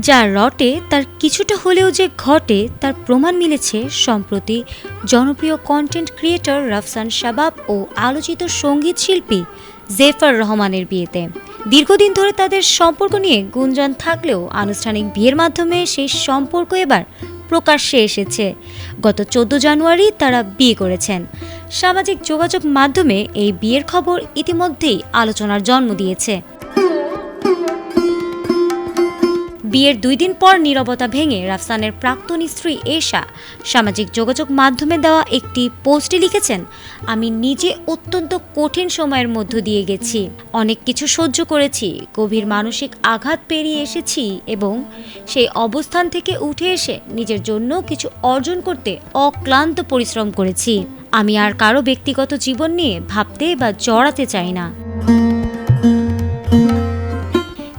যা রটে তার কিছুটা হলেও যে ঘটে তার প্রমাণ মিলেছে সম্প্রতি জনপ্রিয় কন্টেন্ট ক্রিয়েটর রাফসান শাবাব ও আলোচিত সঙ্গীত শিল্পী জেফার রহমানের বিয়েতে। দীর্ঘদিন ধরে তাদের সম্পর্ক নিয়ে গুঞ্জন থাকলেও আনুষ্ঠানিক বিয়ের মাধ্যমে সেই সম্পর্ক এবার প্রকাশ্যে এসেছে। গত 14 জানুয়ারি তারা বিয়ে করেছেন। সামাজিক যোগাযোগ মাধ্যমে এই বিয়ের খবর ইতিমধ্যেই আলোচনার জন্ম দিয়েছে। বিয়ের 2 দিন পর নীরবতা ভেঙে রাফসানের প্রাক্তন স্ত্রী এশা সামাজিক যোগাযোগ মাধ্যমে দেওয়া একটি পোস্টে লিখেছেন, আমি নিজে অত্যন্ত কঠিন সময়ের মধ্য দিয়ে গেছি, অনেক কিছু সহ্য করেছি, গভীর মানসিক আঘাত পেরিয়ে এসেছি এবং সেই অবস্থান থেকে উঠে এসে নিজের জন্য কিছু অর্জন করতে অক্লান্ত পরিশ্রম করেছি। আমি আর কারো ব্যক্তিগত জীবন নিয়ে ভাবতে বা জড়াতে চাই না।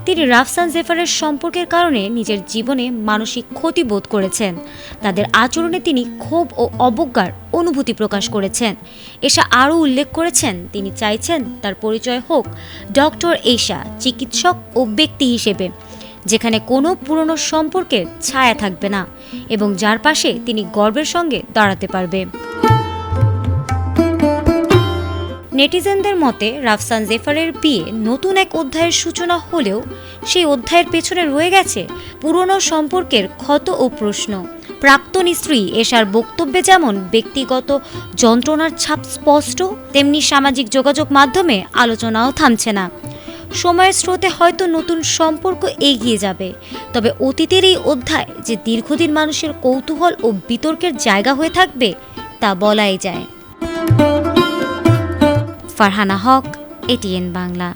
তিনি রাফসান জেফারের সম্পর্কের কারণে নিজের জীবনে মানসিক ক্ষতি বোধ করেছেন। তাদের আচরণে তিনি ক্ষোভ ও অবজ্ঞার অনুভূতি প্রকাশ করেছেন। এশা আরও উল্লেখ করেছেন, তিনি চাইছেন তার পরিচয় হোক ডক্টর এশা, চিকিৎসক ও ব্যক্তি হিসেবে, যেখানে কোনো পুরনো সম্পর্কের ছায়া থাকবে না এবং যার পাশে তিনি গর্বের সঙ্গে দাঁড়াতে পারবে। নেটিজেনদের মতে রাফসান জেফারের বিয়ে নতুন এক অধ্যায়ের সূচনা হলেও সেই অধ্যায়ের পেছনে রয়ে গেছে পুরনো সম্পর্কের ক্ষত ও প্রশ্ন। প্রাক্তন স্ত্রী এশার বক্তব্যে যেমন ব্যক্তিগত যন্ত্রণার ছাপ স্পষ্ট, তেমনি সামাজিক যোগাযোগ মাধ্যমে আলোচনাও থামছে না। সময়ের স্রোতে হয়তো নতুন সম্পর্ক এগিয়ে যাবে, তবে অতীতের এই অধ্যায় যে দীর্ঘদিন মানুষের কৌতূহল ও বিতর্কের জায়গা হয়ে থাকবে তা বলাই যায়। ফারহানা হক, এটিএন বাংলা।